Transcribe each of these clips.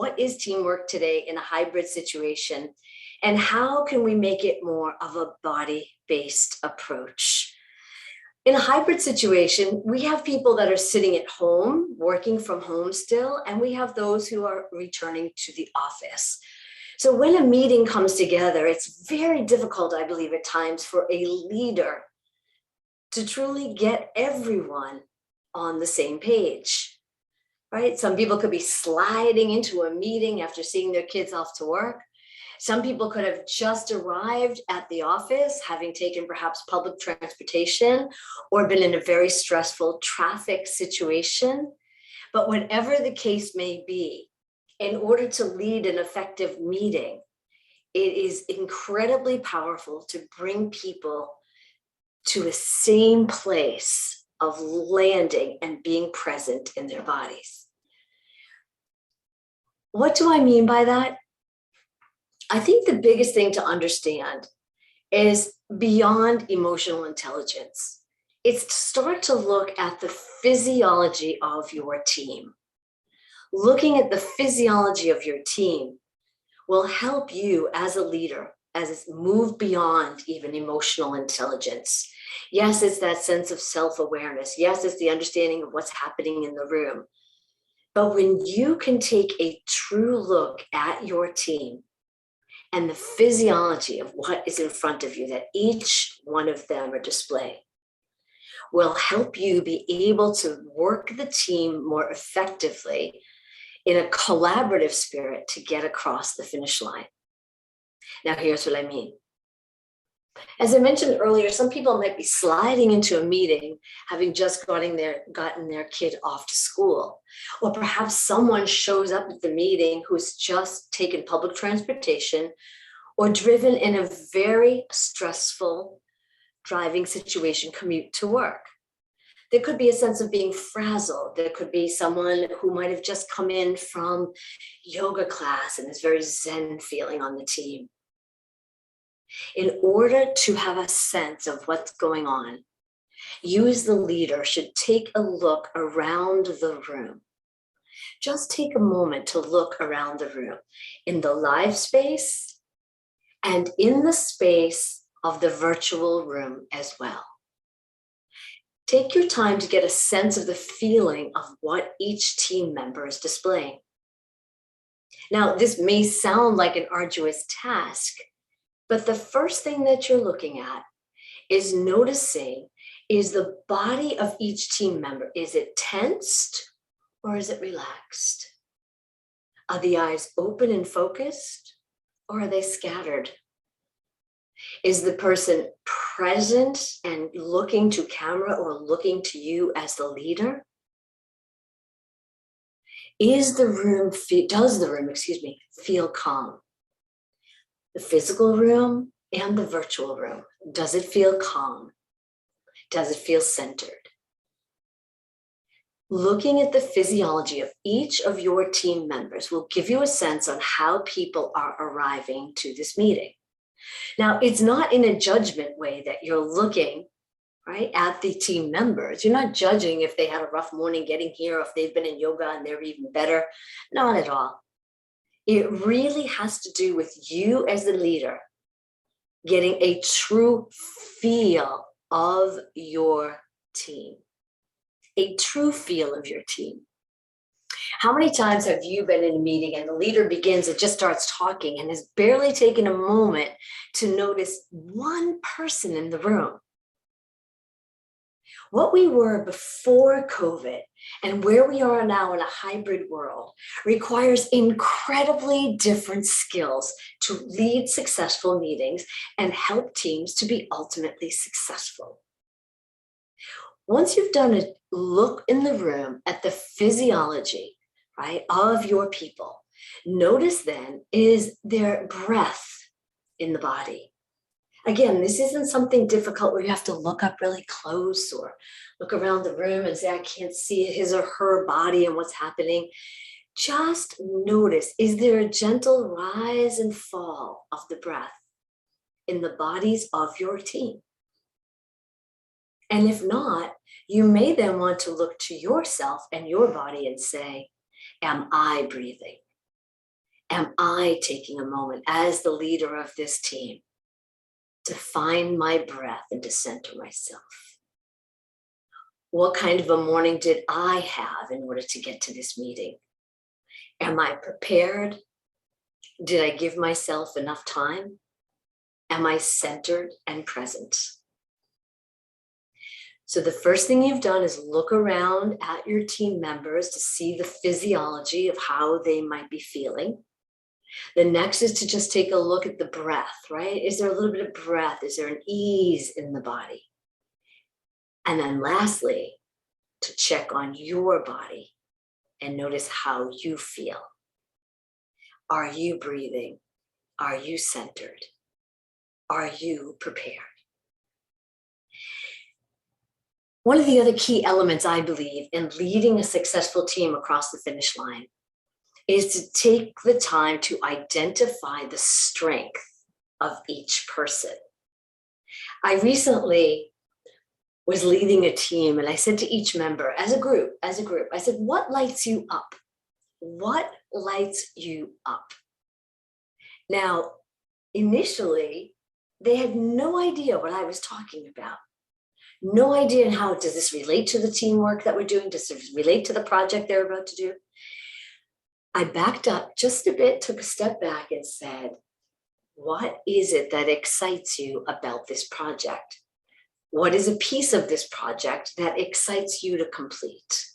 what is teamwork today in a hybrid situation, and how can we make it more of a body-based approach? In a hybrid situation, we have people that are sitting at home, working from home still, and we have those who are returning to the office. So when a meeting comes together, it's very difficult, I believe, at times for a leader to truly get everyone on the same page, right? Some people could be sliding into a meeting after seeing their kids off to work. Some people could have just arrived at the office, having taken perhaps public transportation or been in a very stressful traffic situation. But whatever the case may be, in order to lead an effective meeting, it is incredibly powerful to bring people to the same place of landing and being present in their bodies. What do I mean by that? I think the biggest thing to understand is beyond emotional intelligence. It's to start to look at the physiology of your team. Looking at the physiology of your team will help you as a leader, as it's moved beyond even emotional intelligence. Yes, it's that sense of self-awareness. Yes, it's the understanding of what's happening in the room. But when you can take a true look at your team and the physiology of what is in front of you, that each one of them are displaying, will help you be able to work the team more effectively in a collaborative spirit to get across the finish line. Now, here's what I mean. As I mentioned earlier, some people might be sliding into a meeting having just gotten their kid off to school. Or perhaps someone shows up at the meeting who's just taken public transportation or driven in a very stressful driving situation, commute to work. There could be a sense of being frazzled. There could be someone who might have just come in from yoga class and is very zen feeling on the team. In order to have a sense of what's going on, you as the leader should take a look around the room. Just take a moment to look around the room in the live space and in the space of the virtual room as well. Take your time to get a sense of the feeling of what each team member is displaying. Now, this may sound like an arduous task, but the first thing that you're looking at is noticing, is the body of each team member, is it tensed or is it relaxed? Are the eyes open and focused or are they scattered? Is the person present and looking to camera or looking to you as the leader? Does the room feel calm? The physical room and the virtual room, does it feel calm? Does it feel centered? Looking at the physiology of each of your team members will give you a sense on how people are arriving to this meeting. Now, it's not in a judgment way that you're looking, right, at the team members. You're not judging if they had a rough morning getting here, or if they've been in yoga and they're even better. Not at all. It really has to do with you as the leader getting a true feel of your team, a true feel of your team. How many times have you been in a meeting and the leader begins and just starts talking and has barely taken a moment to notice one person in the room? What we were before COVID and where we are now in a hybrid world requires incredibly different skills to lead successful meetings and help teams to be ultimately successful. Once you've done a look in the room at the physiology, right, of your people, notice then, is there breath in the body? Again, this isn't something difficult where you have to look up really close or look around the room and say, I can't see his or her body and what's happening. Just notice, is there a gentle rise and fall of the breath in the bodies of your team? And if not, you may then want to look to yourself and your body and say, am I breathing? am I taking a moment as the leader of this team to find my breath and to center myself? What kind of a morning did I have in order to get to this meeting? Am I prepared? Did I give myself enough time? Am I centered and present? So the first thing you've done is look around at your team members to see the physiology of how they might be feeling. The next is to just take a look at the breath, right? Is there a little bit of breath? Is there an ease in the body? And then lastly, to check on your body and notice how you feel. Are you breathing? Are you centered? Are you prepared? One of the other key elements, I believe, in leading a successful team across the finish line is to take the time to identify the strength of each person. I recently was leading a team and I said to each member, as a group, I said, what lights you up? What lights you up? Now, initially, they had no idea what I was talking about. No idea in how does this relate to the teamwork that we're doing? Does this relate to the project they're about to do? I backed up just a bit, took a step back and said, what is it that excites you about this project? What is a piece of this project that excites you to complete?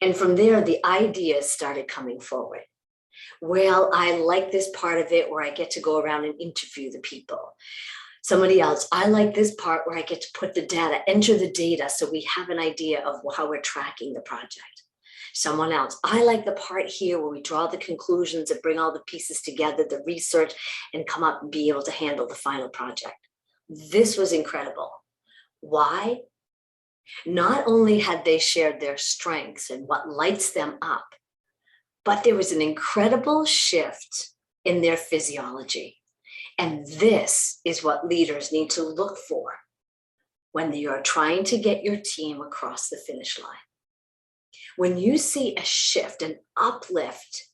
And from there, the ideas started coming forward. Well, I like this part of it where I get to go around and interview the people. Somebody else, I like this part where I get to put the data, enter the data so we have an idea of how we're tracking the project. Someone else, I like the part here where we draw the conclusions and bring all the pieces together, the research, and come up and be able to handle the final project. This was incredible. Why? Not only had they shared their strengths and what lights them up, but there was an incredible shift in their physiology. And this is what leaders need to look for when you are trying to get your team across the finish line. When you see a shift, an uplift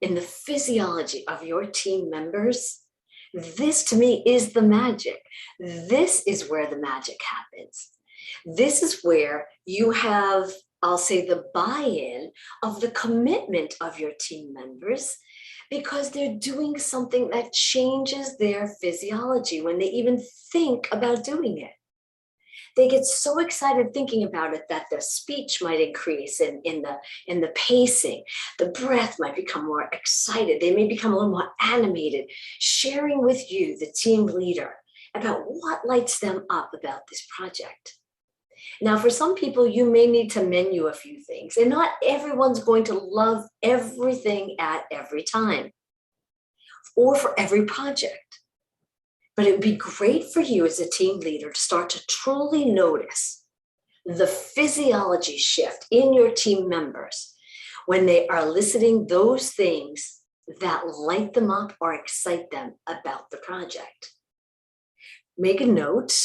in the physiology of your team members, this to me is the magic. This is where the magic happens. This is where you have, I'll say, the buy-in of the commitment of your team members, because they're doing something that changes their physiology when they even think about doing it. They get so excited thinking about it that their speech might increase in the pacing. The breath might become more excited. They may become a little more animated, sharing with you, the team leader, about what lights them up about this project. Now, for some people, you may need to menu a few things, and not everyone's going to love everything at every time or for every project. But it would be great for you as a team leader to start to truly notice the physiology shift in your team members when they are eliciting those things that light them up or excite them about the project. Make a note,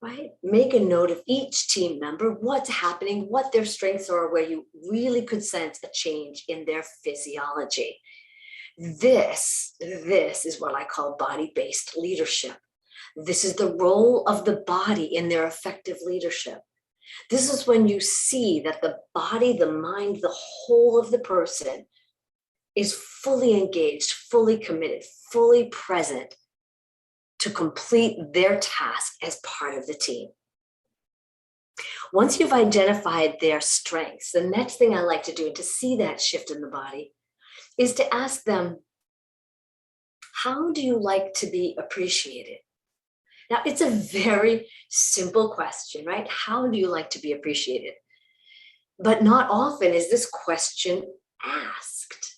right? Make a note of each team member, what's happening, what their strengths are, where you really could sense a change in their physiology. This is what I call body-based leadership. This is the role of the body in their effective leadership. This is when you see that the body, the mind, the whole of the person is fully engaged, fully committed, fully present to complete their task as part of the team. Once you've identified their strengths, the next thing I like to do to see that shift in the body is to ask them, how do you like to be appreciated? Now, it's a very simple question, right? How do you like to be appreciated? But not often is this question asked.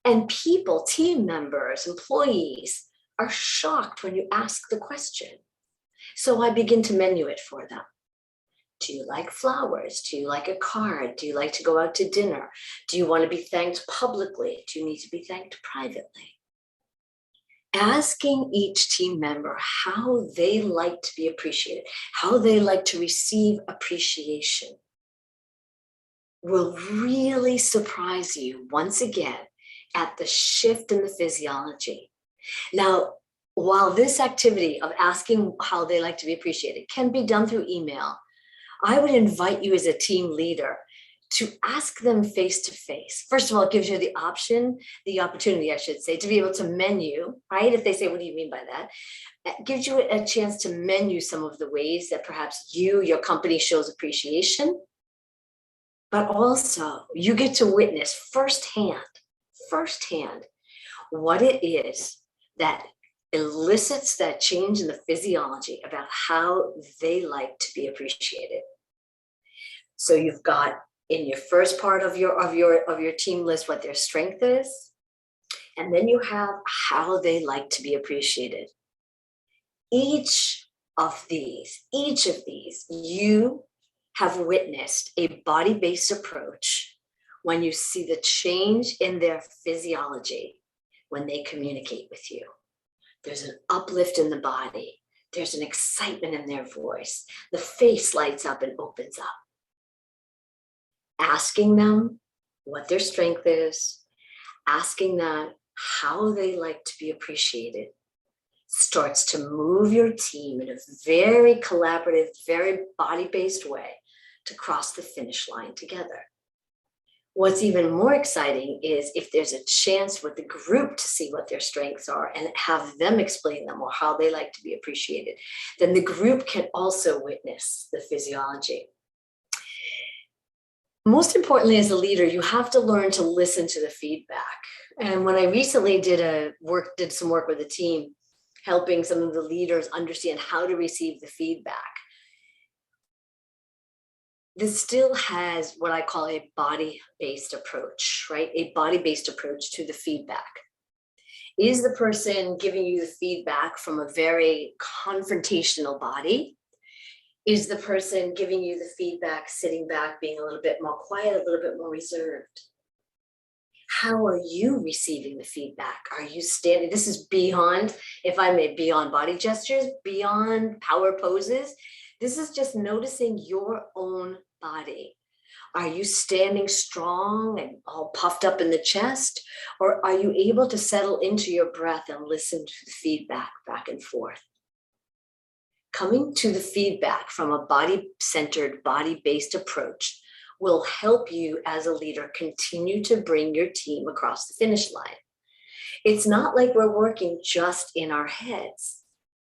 And people, team members, employees are shocked when you ask the question. So I begin to menu it for them. Do you like flowers? Do you like a card? Do you like to go out to dinner? Do you want to be thanked publicly? Do you need to be thanked privately? Asking each team member how they like to be appreciated, how they like to receive appreciation, will really surprise you once again at the shift in the physiology. Now, while this activity of asking how they like to be appreciated can be done through email, I would invite you as a team leader to ask them face to face. First of all, it gives you the opportunity, I should say, to be able to menu, right? If they say, what do you mean by that? It gives you a chance to menu some of the ways that perhaps your company shows appreciation, but also you get to witness firsthand, what it is that elicits that change in the physiology about how they like to be appreciated. So you've got in your first part of your team list what their strength is, and then you have how they like to be appreciated. Each of these, you have witnessed a body-based approach when you see the change in their physiology when they communicate with you. There's an uplift in the body. There's an excitement in their voice. The face lights up and opens up. Asking them what their strength is, asking them how they like to be appreciated, starts to move your team in a very collaborative, very body-based way to cross the finish line together. What's even more exciting is if there's a chance for the group to see what their strengths are and have them explain them or how they like to be appreciated, then the group can also witness the physiology. Most importantly, as a leader, you have to learn to listen to the feedback. And when I recently did some work with a team, helping some of the leaders understand how to receive the feedback, this still has what I call a body-based approach, right? A body-based approach to the feedback. Is the person giving you the feedback from a very confrontational body? Is the person giving you the feedback sitting back, being a little bit more quiet, a little bit more reserved? How are you receiving the feedback? Are you standing? This is beyond, if I may, beyond body gestures, beyond power poses. This is just noticing your own body. Are you standing strong and all puffed up in the chest? Or are you able to settle into your breath and listen to the feedback back and forth? Coming to the feedback from a body-centered, body-based approach will help you as a leader continue to bring your team across the finish line. It's not like we're working just in our heads,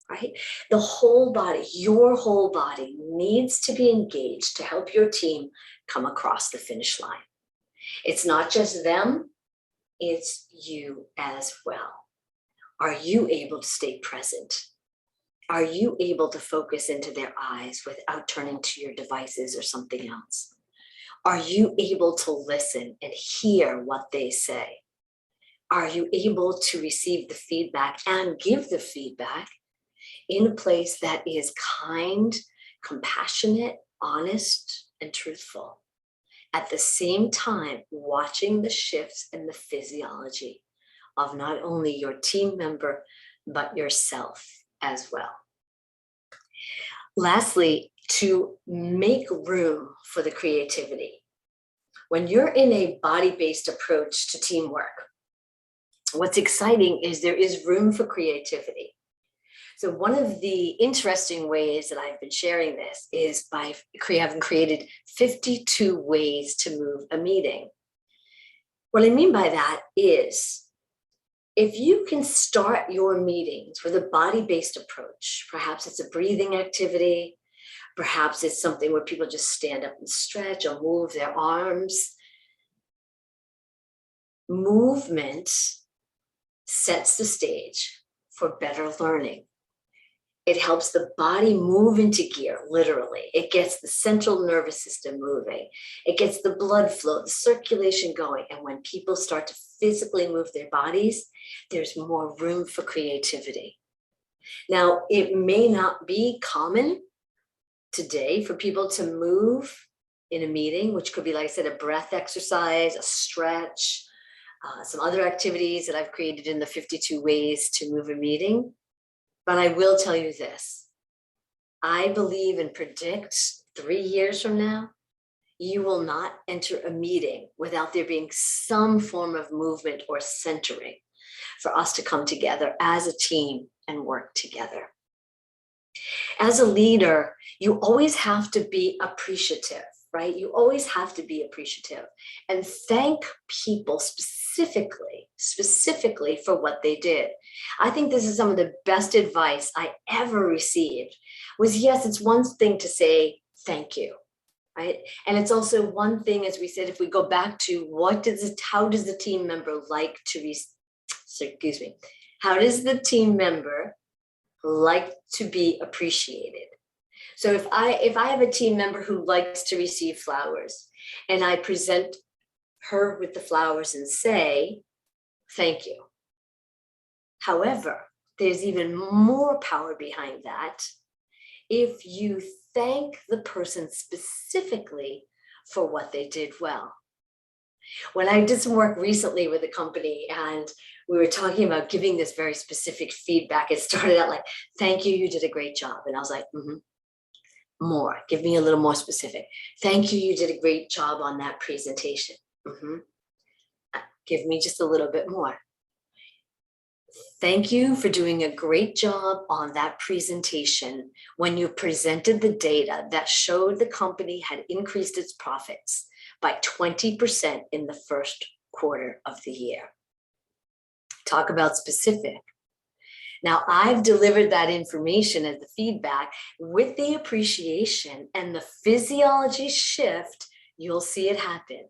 right? The whole body, your whole body needs to be engaged to help your team come across the finish line. It's not just them, it's you as well. Are you able to stay present? Are you able to focus into their eyes without turning to your devices or something else? Are you able to listen and hear what they say? Are you able to receive the feedback and give the feedback in a place that is kind, compassionate, honest, and truthful? At the same time, watching the shifts in the physiology of not only your team member, but yourself as well. Lastly, to make room for the creativity. When you're in a body-based approach to teamwork, what's exciting is there is room for creativity. So one of the interesting ways that I've been sharing this is by having created 52 ways to move a meeting. What I mean by that is, if you can start your meetings with a body-based approach, perhaps it's a breathing activity, perhaps it's something where people just stand up and stretch or move their arms. Movement sets the stage for better learning. It helps the body move into gear, literally. It gets the central nervous system moving. It gets the blood flow, the circulation going. And when people start to physically move their bodies, there's more room for creativity. Now, it may not be common today for people to move in a meeting, which could be, like I said, a breath exercise, a stretch, some other activities that I've created in the 52 ways to move a meeting. But I will tell you this, I believe and predict 3 years from now, you will not enter a meeting without there being some form of movement or centering for us to come together as a team and work together. As a leader, you always have to be appreciative, right? You always have to be appreciative and thank people specifically for what they did. I think this is some of the best advice I ever received was, yes, it's one thing to say thank you, right? And it's also one thing, as we said, if we go back to how does the team member like to how does the team member like to be appreciated? So if I have a team member who likes to receive flowers and I present her with the flowers and say, thank you. However, there's even more power behind that if you thank the person specifically for what they did well. When I did some work recently with a company and we were talking about giving this very specific feedback, it started out like, thank you, you did a great job. And I was like, more, give me a little more specific. Thank you, you did a great job on that presentation. Give me just a little bit more. Thank you for doing a great job on that presentation when you presented the data that showed the company had increased its profits by 20% in the first quarter of the year. Talk about specific. Now, I've delivered that information as the feedback with the appreciation and the physiology shift. You'll see it happen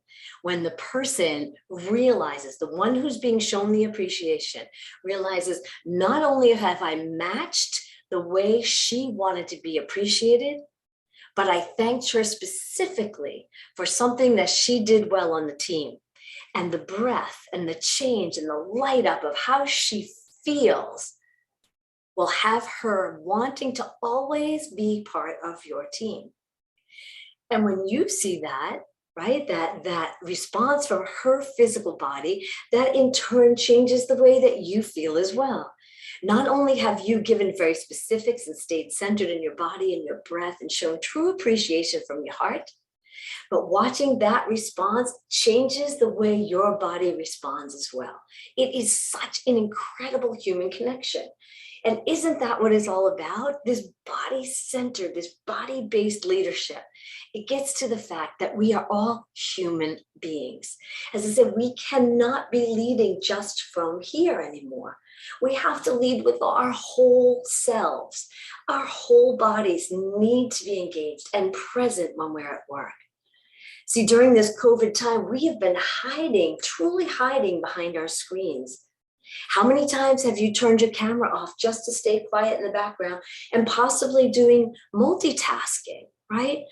when the person realizes, the one who's being shown the appreciation realizes, not only have I matched the way she wanted to be appreciated, but I thanked her specifically for something that she did well on the team. And the breath and the change and the light up of how she feels will have her wanting to always be part of your team. And when you see that, right, that response from her physical body, that in turn changes the way that you feel as well. Not only have you given very specifics and stayed centered in your body and your breath and shown true appreciation from your heart, but watching that response changes the way your body responds as well. It is such an incredible human connection. And isn't that what it's all about? This body-centered, this body-based leadership. It gets to the fact that we are all human beings. As I said, we cannot be leading just from here anymore. We have to lead with our whole selves. Our whole bodies need to be engaged and present when we're at work. See, during this COVID time, we have been hiding, truly hiding behind our screens. How many times have you turned your camera off just to stay quiet in the background and possibly doing multitasking, right?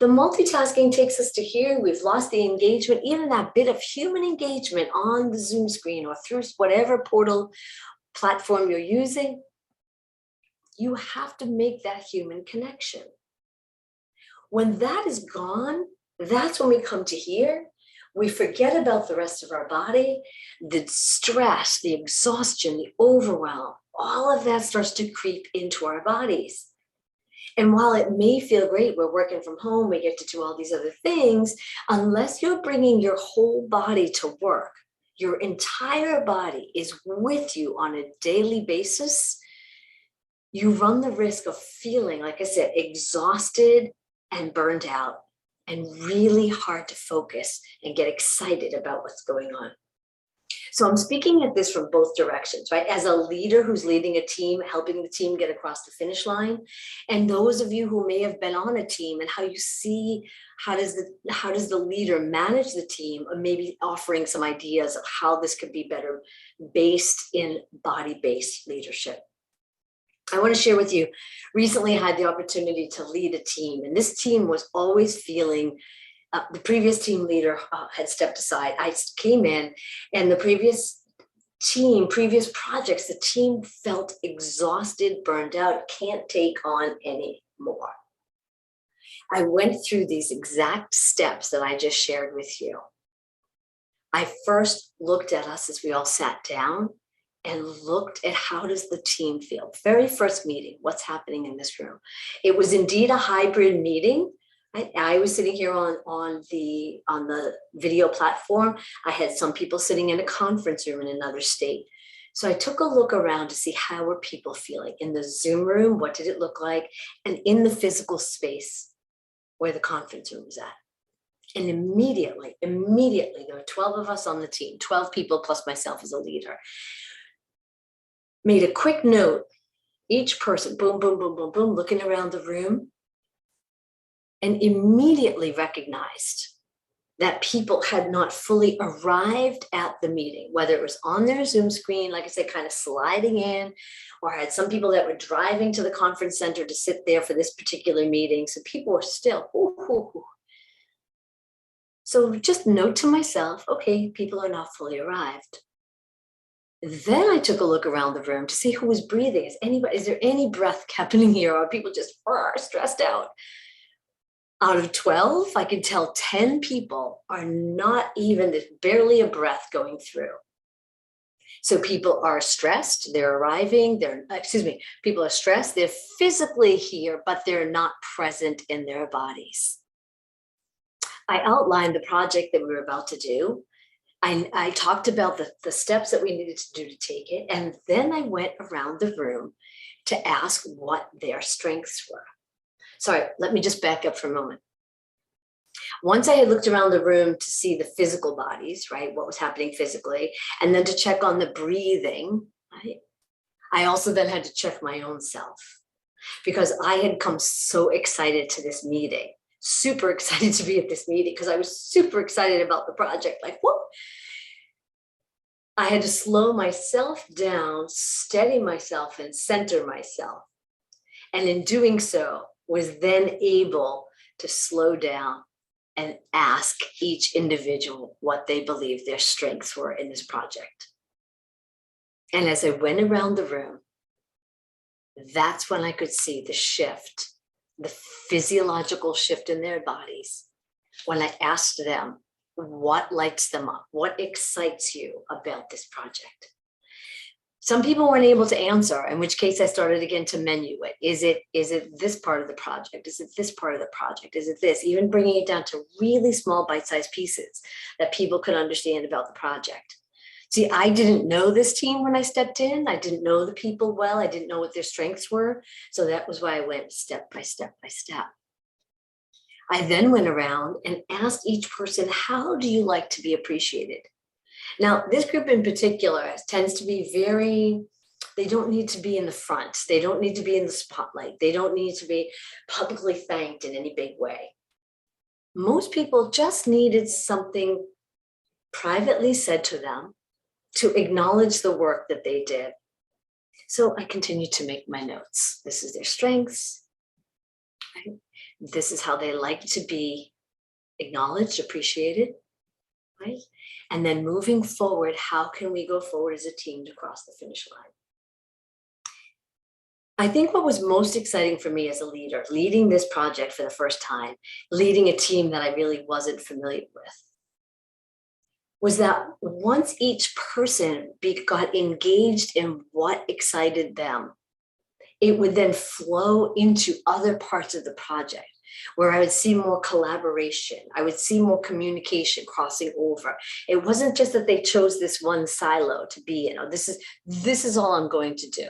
The multitasking takes us to here. We've lost the engagement, even that bit of human engagement on the Zoom screen or through whatever portal platform you're using. You have to make that human connection. When that is gone, that's when we come to here. We forget about the rest of our body, the stress, the exhaustion, the overwhelm, all of that starts to creep into our bodies. And while it may feel great, we're working from home, we get to do all these other things, unless you're bringing your whole body to work, your entire body is with you on a daily basis, you run the risk of feeling, like I said, exhausted and burned out, and really hard to focus and get excited about what's going on. So I'm speaking at this from both directions, right? As a leader who's leading a team, helping the team get across the finish line, and those of you who may have been on a team and how you see how does the leader manage the team, or maybe offering some ideas of how this could be better based in body-based leadership. I want to share with you, recently I had the opportunity to lead a team, and this team was always feeling, the previous team leader had stepped aside. I came in, and the previous projects, the team felt exhausted, burned out, can't take on any more. I went through these exact steps that I just shared with you. I first looked at us as we all sat down and looked at how does the team feel. Very first meeting, what's happening in this room. It was indeed a hybrid meeting, I was sitting here on the video platform. I had some people sitting in a conference room in another state. So I took a look around to see how were people feeling in the Zoom room, what did it look like, and in the physical space where the conference room was at. And immediately, there were 12 of us on the team, 12 people plus myself as a leader. Made a quick note, each person, boom, boom, boom, boom, boom, looking around the room, and immediately recognized that people had not fully arrived at the meeting, whether it was on their Zoom screen, like I said, kind of sliding in, or had some people that were driving to the conference center to sit there for this particular meeting. So people were still, ooh, ooh, ooh. So just note to myself, okay, people are not fully arrived. Then I took a look around the room to see who was breathing. Is there any breath happening here? Or are people just stressed out? Out of 12, I can tell 10 people are not even, there's barely a breath going through. So people are stressed, they're arriving, people are stressed, they're physically here, but they're not present in their bodies. I outlined the project that we were about to do. I talked about the steps that we needed to do to take it. And then I went around the room to ask what their strengths were. Sorry, let me just back up for a moment. Once I had looked around the room to see the physical bodies, right, what was happening physically, and then to check on the breathing, right, I also then had to check my own self because I had come so excited to this meeting, super excited to be at this meeting because I was super excited about the project, like, whoop. I had to slow myself down, steady myself, and center myself. And in doing so, was then able to slow down and ask each individual what they believed their strengths were in this project. And as I went around the room, that's when I could see the shift, the physiological shift in their bodies. When I asked them, what lights them up? What excites you about this project? Some people weren't able to answer, in which case I started again to menu it. Is it this part of the project? Is it this part of the project? Is it this? Even bringing it down to really small bite-sized pieces that people could understand about the project. See, I didn't know this team when I stepped in. I didn't know the people well. I didn't know what their strengths were. So that was why I went step by step by step. I then went around and asked each person, how do you like to be appreciated? Now, this group in particular tends to be they don't need to be in the front. They don't need to be in the spotlight. They don't need to be publicly thanked in any big way. Most people just needed something privately said to them to acknowledge the work that they did. So I continued to make my notes. This is their strengths. Right? This is how they like to be acknowledged, appreciated. Right? And then moving forward, how can we go forward as a team to cross the finish line? I think what was most exciting for me as a leader, leading this project for the first time, leading a team that I really wasn't familiar with, was that once each person got engaged in what excited them, it would then flow into other parts of the project, where I would see more collaboration. I would see more communication crossing over. It wasn't just that they chose this one silo to be in. This is all I'm going to do.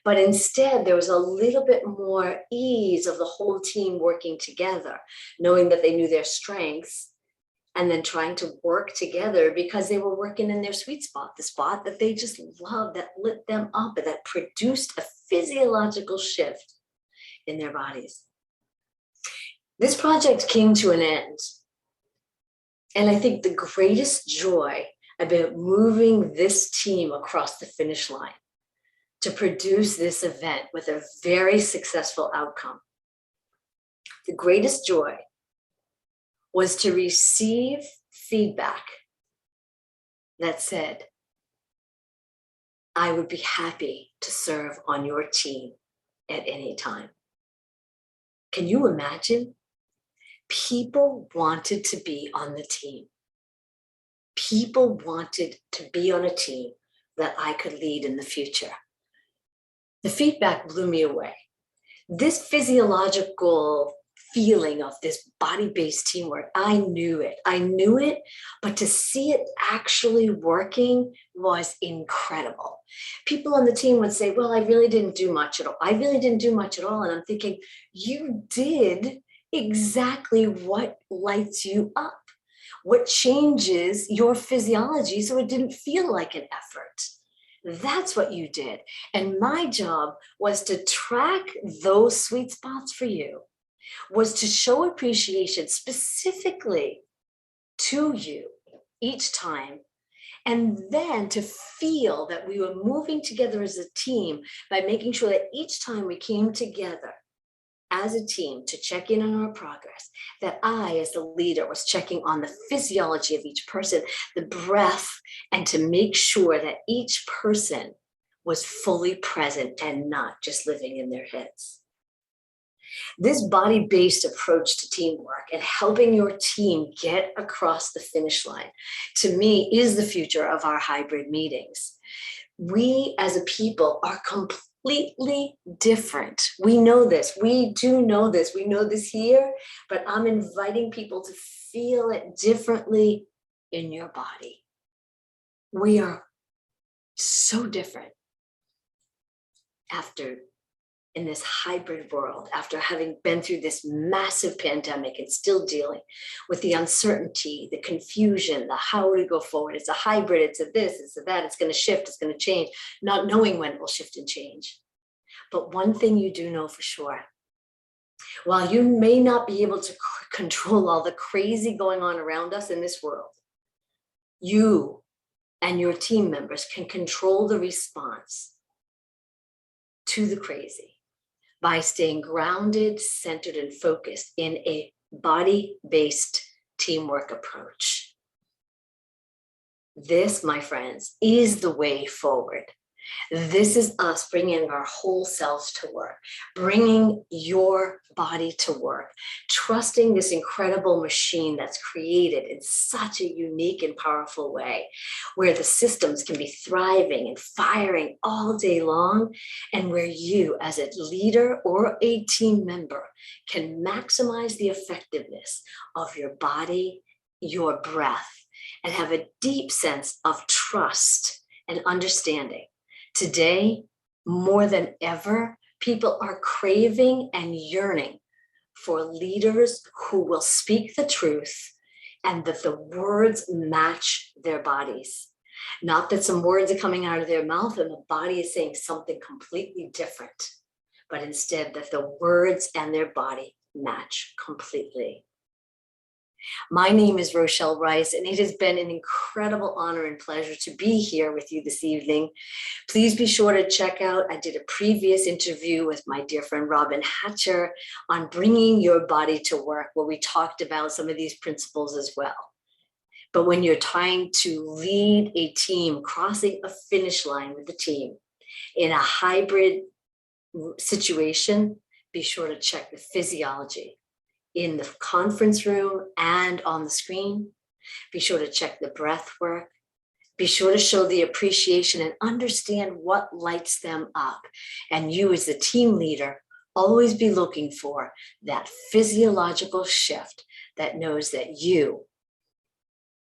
But instead, there was a little bit more ease of the whole team working together, knowing that they knew their strengths and then trying to work together because they were working in their sweet spot, the spot that they just loved, that lit them up, and that produced a physiological shift in their bodies. This project came to an end. And I think the greatest joy about moving this team across the finish line to produce this event with a very successful outcome, the greatest joy was to receive feedback that said, I would be happy to serve on your team at any time. Can you imagine? People wanted to be on the team. People wanted to be on a team that I could lead in the future. The feedback blew me away. This physiological feeling of this body-based teamwork. I knew it, but to see it actually working was incredible. People on the team would say, well, I really didn't do much at all. I really didn't do much at all. And I'm thinking, you did exactly what lights you up, what changes your physiology so it didn't feel like an effort. That's what you did. And my job was to track those sweet spots for you, was to show appreciation specifically to you each time, and then to feel that we were moving together as a team by making sure that each time we came together as a team to check in on our progress, that I, as the leader, was checking on the physiology of each person, the breath, and to make sure that each person was fully present and not just living in their heads. This body-based approach to teamwork and helping your team get across the finish line, to me, is the future of our hybrid meetings. We as a people are completely different. We know this. We do know this. We know this here, but I'm inviting people to feel it differently in your body. We are so different in this hybrid world, after having been through this massive pandemic and still dealing with the uncertainty, the confusion, the how we go forward. It's a hybrid, it's a this, it's a that, it's going to shift, it's going to change, not knowing when it will shift and change. But one thing you do know for sure, while you may not be able to control all the crazy going on around us in this world, you and your team members can control the response to the crazy by staying grounded, centered, and focused in a body-based teamwork approach. This, my friends, is the way forward. This is us bringing our whole selves to work, bringing your body to work, trusting this incredible machine that's created in such a unique and powerful way, where the systems can be thriving and firing all day long, and where you, as a leader or a team member, can maximize the effectiveness of your body, your breath, and have a deep sense of trust and understanding. Today, more than ever, people are craving and yearning for leaders who will speak the truth and that the words match their bodies. Not that some words are coming out of their mouth and the body is saying something completely different, but instead that the words and their body match completely. My name is Rochelle Rice, and it has been an incredible honor and pleasure to be here with you this evening. Please be sure to check out, I did a previous interview with my dear friend Robin Hatcher on bringing your body to work, where we talked about some of these principles as well. But when you're trying to lead a team, crossing a finish line with the team in a hybrid situation, be sure to check the physiology in the conference room and on the screen. Be sure to check the breath work. Be sure to show the appreciation and understand what lights them up. And you, as the team leader, always be looking for that physiological shift that knows that you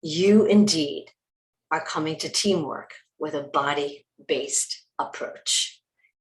indeed are coming to teamwork with a body-based approach.